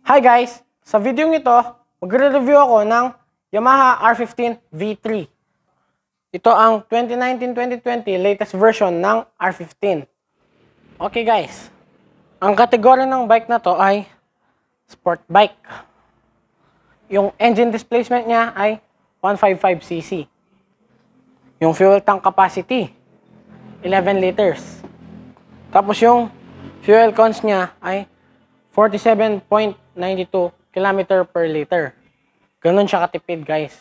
Hi guys! Sa video nito, magre-review ako ng Yamaha R15 V3. Ito ang 2019-2020 latest version ng R15. Okay guys, ang kategory ng bike na to ay sport bike. Yung engine displacement niya ay 155cc. Yung fuel tank capacity, 11 liters. Tapos yung fuel cons niya ay 47.92 km per liter. Ganun siya katipid, guys.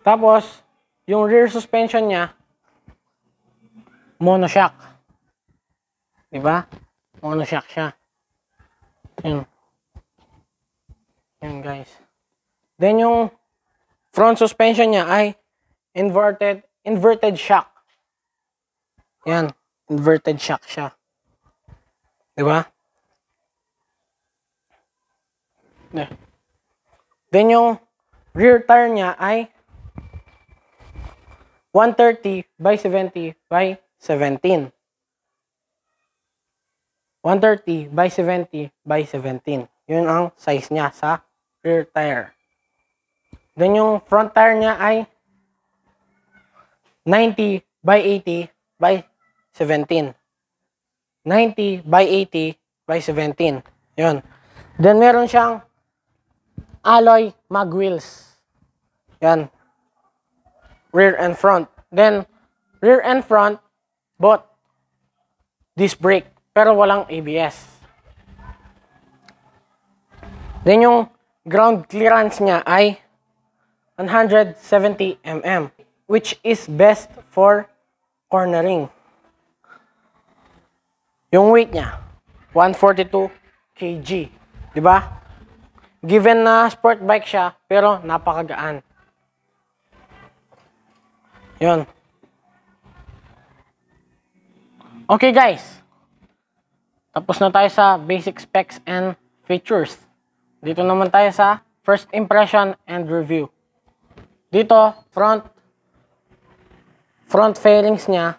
Tapos, yung rear suspension niya, monoshock. Diba? Monoshock siya. Yun. Yun, guys. Then, yung front suspension niya ay inverted shock. Yan. Inverted shock siya. Diba? Then yung rear tire niya ay 130 by 70 by 17. 130 by 70 by 17. Yun ang size niya sa rear tire. Then yung front tire niya ay 90 by 80 by 17. 90 by 80 by 17. Yun. Then meron siyang alloy mag wheels. Yan. Rear and front. Then, rear and front, both disc brake. Pero walang ABS. Then, yung ground clearance niya ay 170 mm. Which is best for cornering. Yung weight niya, 142 kg. Diba? Given na sport bike siya, pero napakagaan. Yun. Okay guys. Tapos na tayo sa basic specs and features. Dito naman tayo sa first impression and review. Dito, front fairings niya.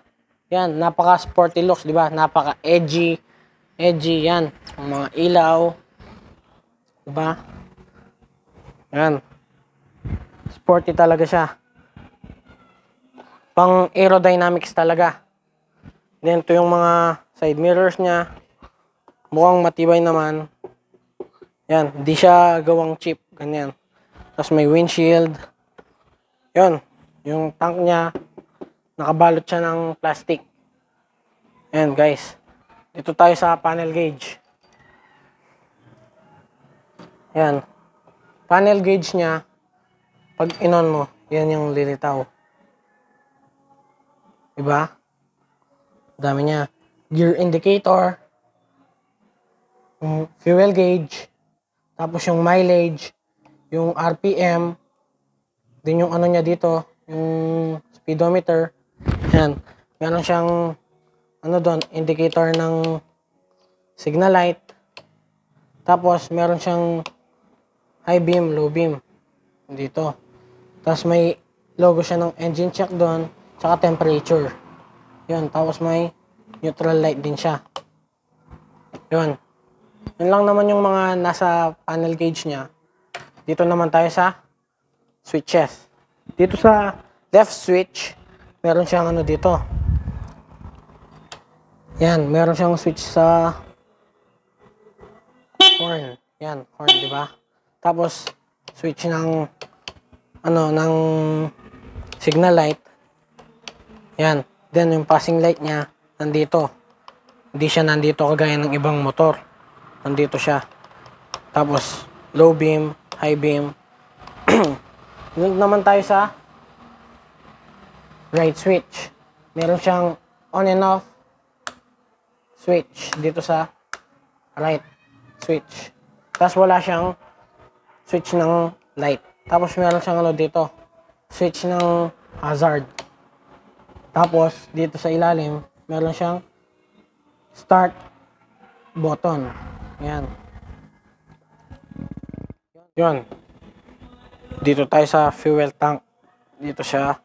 Yan, napaka-sporty looks, di ba? Napaka-edgy. Edgy, yan. Ang mga ilaw. Diba? Yan. Sporty talaga siya. Pang aerodynamics talaga. Then, ito yung mga side mirrors niya. Mukhang matibay naman. Yan. Di siya gawang cheap. Ganyan. Tapos may windshield. Yun. Yung tank niya, nakabalot siya ng plastic. Yan, guys. Dito tayo sa panel gauge. Yan. Panel gauge niya, pag inon mo, yan yung lilitaw. Diba? Dami niya. Gear indicator. Yung fuel gauge. Tapos yung mileage. Yung RPM. Din yung ano niya dito. Yung speedometer. Yan. Meron siyang ano doon, indicator ng signal light. Tapos meron siyang high beam, low beam. Dito. Tapos may logo siya ng engine check doon. Tsaka temperature. Yun. Tapos may neutral light din siya. Yun. Yun lang naman yung mga nasa panel gauge niya. Dito naman tayo sa switches. Dito sa left switch, meron siyang ano dito. Yan. Meron siyang switch sa horn. Yan. Horn, di ba? Tapos, switch ng ng signal light. Yan. Then, yung passing light niya, nandito. Hindi siya nandito kagaya ng ibang motor. Nandito siya. Tapos, low beam, high beam. Doon naman tayo sa right switch. Meron siyang on and off switch dito sa right switch. Tapos, wala siyang switch ng light. Tapos meron siyang ano dito, switch ng hazard. Tapos dito sa ilalim, meron siyang start button. Yan. Yun. Dito tayo sa fuel tank. Dito sa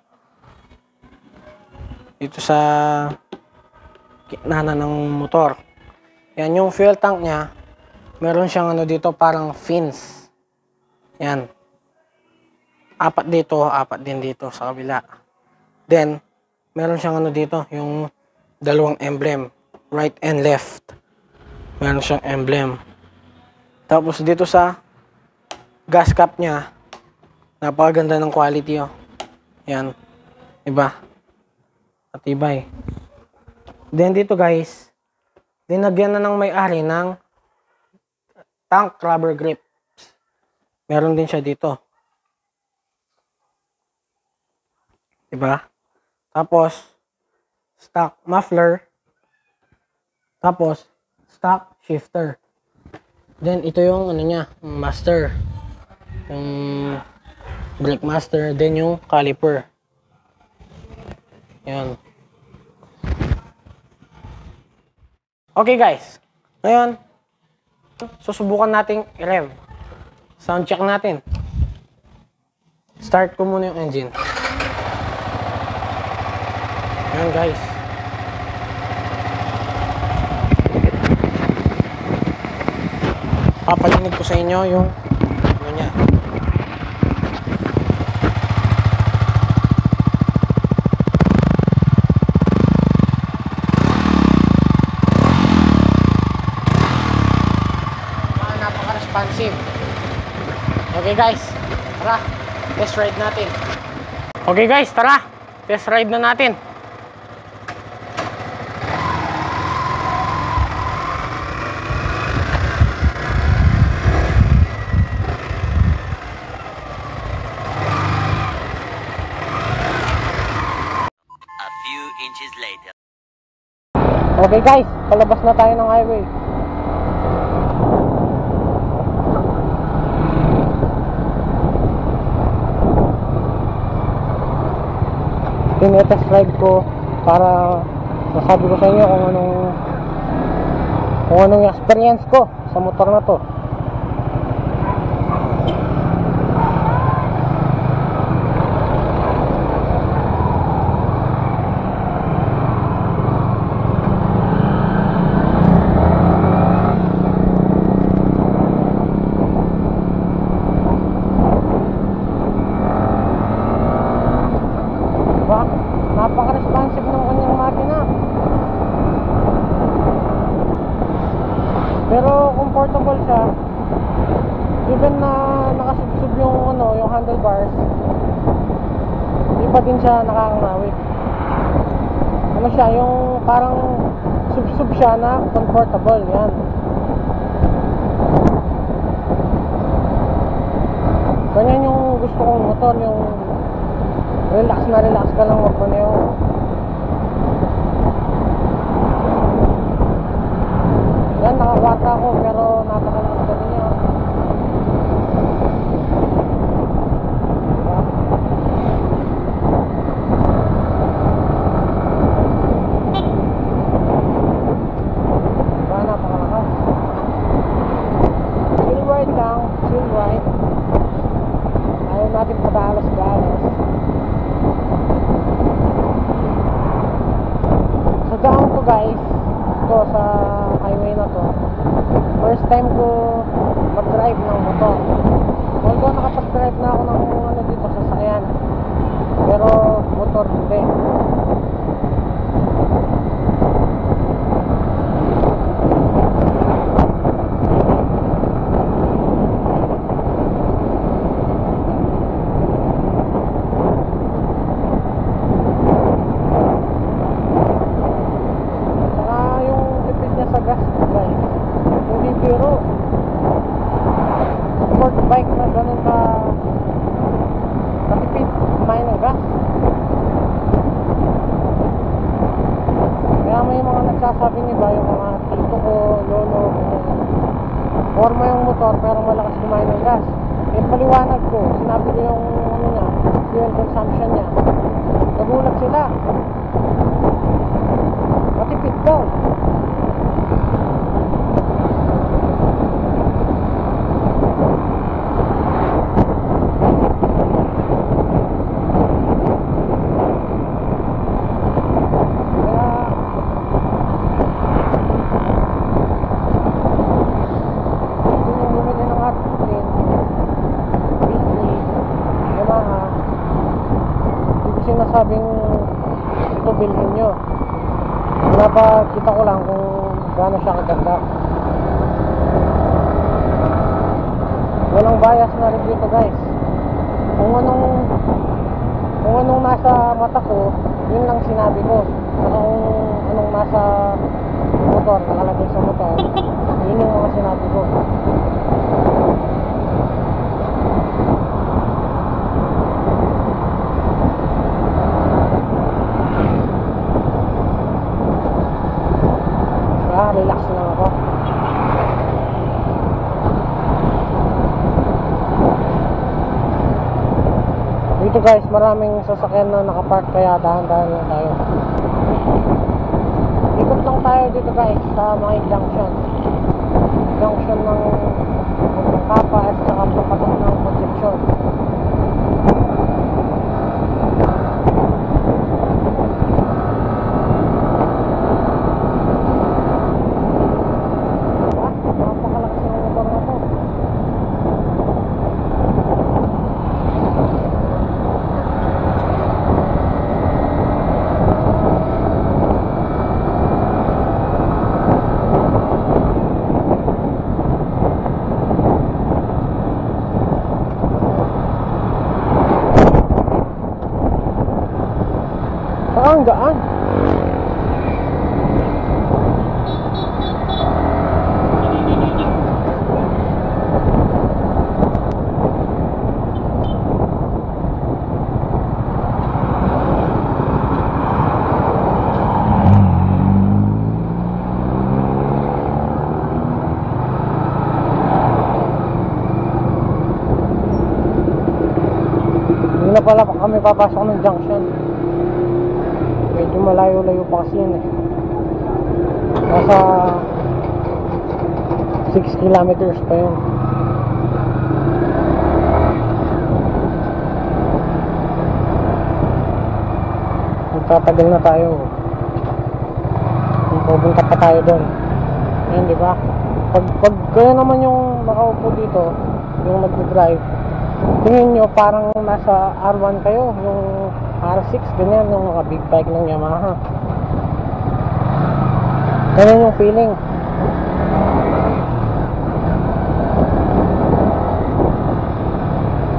gitna ng motor. Yan yung fuel tank niya. meron siyang ano dito, parang fins. Yan. 4 dito, 4 din dito sa kabila. Then, meron siyang ano dito, yung dalawang emblem, right and left. Meron siyang emblem. Tapos dito sa gas cap niya, napakaganda ng quality, oh. Yan. Diba? Matibay. Then dito guys, linagyan na ng may-ari ng tank rubber grips. Meron din siya dito. Diba? Tapos, stock muffler. Tapos, stock shifter. Then, ito yung ano niya, master. Yung brake master. Then, yung caliper. Yan. Okay guys. Ngayon, susubukan nating i-rev. Sound check natin. Start ko muna yung engine. Yan guys. Papalinig ko sa inyo yung ano niya. Napaka-responsive. Okay guys, tara. Test ride natin. Okay guys, tara. Test ride na natin. Inches later. Okay guys, palabas na tayo ng highway. Tinetest ride ko para masabi ko sa inyo kung anong experience ko sa motor na to. Napaka-responsive ng kanyang makina. Pero comfortable siya. Even na nakasubsub yung yung handlebars, hindi pa din siya nakakangawit. Ano siya, yung parang subsub siya na comfortable. Yan. Ganyan yung gusto kong motor, yung relax ka lang magmaneho. Yan, nakakwata ako pero napakalang ka niya. Diba, napakalakas. Chill ride lang, chill ride. Ayaw natin padalas-dalas. Sa daan ko guys, ito sa highway na to, first time ko mag-drive ng motor. Although nakapag-drive na ako ng dito sa sasakyan, pero motor hindi. Sport bike na ganun ka katipid kumain ng gas. Kaya may mga nagsasabi niba, yung mga tito ko, lolo, forma yung motor pero malakas kumain ng gas. Eh paliwanag ko, sinabi ko yung niya, fuel consumption niya. Nagulat sila. Matipid daw. sinasabing ito bilhin nyo. Pinapakita ko lang kung gaano siya kaganda. Walang bias na rin dito guys. Kung anong nasa mata ko, yun lang sinabi ko. Saka kung anong nasa motor, nakalagay sa motor, yun yung mga sinabi ko. Relax lang ako. Dito guys, maraming sasakyan na nakapark, kaya dahan-dahan lang tayo. Ikot lang tayo dito guys sa mga junction ng Kapa at saka papatok ng Concepcion. Ang gaan. Hindi na pala kami papasok ng junction. Medyo malayo-layo pa kasi yun eh. Nasa 6 kilometers pa yun. Magtatagal na tayo. Pupunta pa tayo doon. Ayun, di ba? Pag kayo naman yung nakaupo dito, yung nag-drive, tingin nyo parang nasa R1 kayo, yung R6, ganyan, yung mga big bike ng Yamaha. Ganyan yung feeling.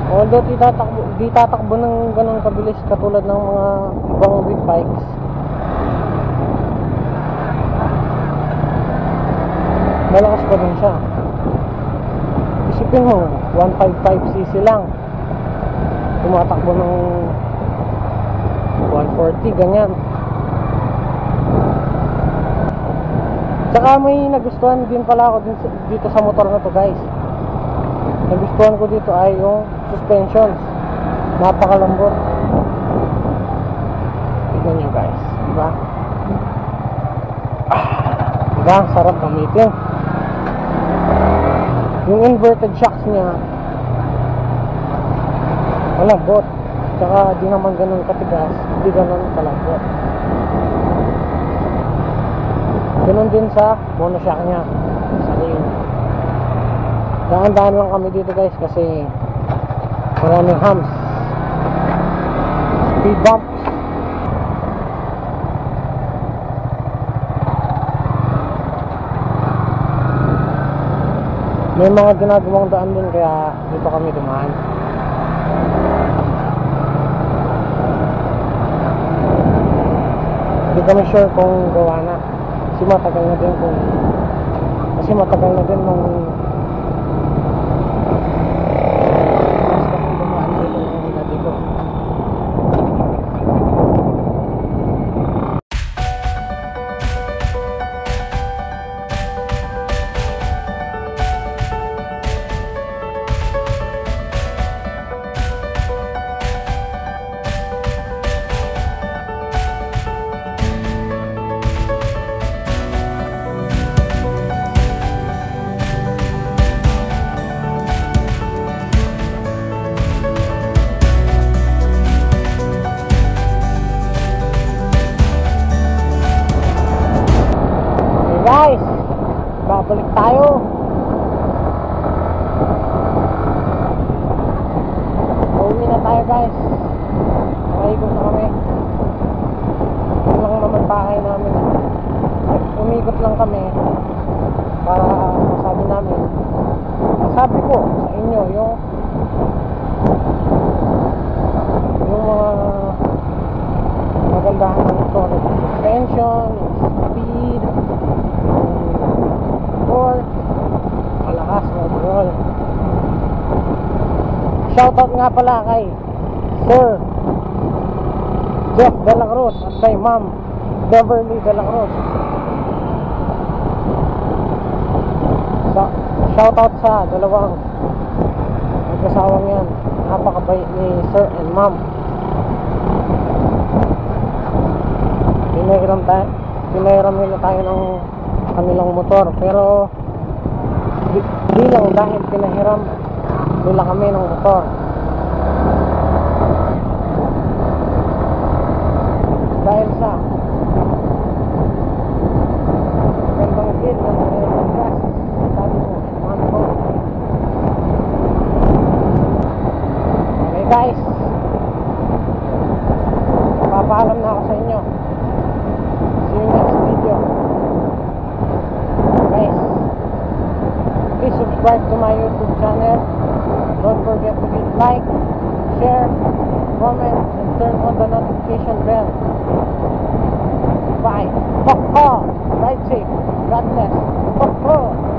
Although di tatakbo ng ganun kabilis katulad ng mga ibang big bikes, malakas pa din siya. Isipin mo, 155cc lang, tumatakbo ng 140, ganyan. Tsaka may nagustuhan din pala ako dito sa motor na to guys. Nagustuhan ko dito ay yung suspensions. Napakalambot. Tignan nyo guys, diba? Diba? Sarap gamitin. Yung inverted shocks niya, malambot. Tsaka di naman ganun katigas, di ganun kalambot. Ganun din sa monoshock niya. Daan-daan lang kami dito guys kasi maraming humps, speed bumps. May mga ginagawang daan din kaya dito kami dumaan. Hindi kami sure kung gawa na kasi matagal na din nung dumaan dito. kami para masabi namin, masabi ko sa inyo yung mga magandahan ng motor, yung suspension, yung speed, yung torque, malakas overall. Shoutout nga pala kay Sir Jeff De La Cruz at kay Ma'am Beverly De La Cruz. Shoutout sa dalawang mag-asawang yan. Napakabait ni Sir and Ma'am. Pinahiram nila tayo ng kanilang motor, pero di lang dahil pinahiram nila kami ng motor, dahil sa gandang deal ng gas. Sabi ko, mami ko, okay guys, papaalam na ako sa inyo. See you next video. Guys, please subscribe to my YouTube channel. Don't forget to hit like, share, comment, and turn on the notification bell. Bye. Ho ho. Ride safe. God bless. Ho ho.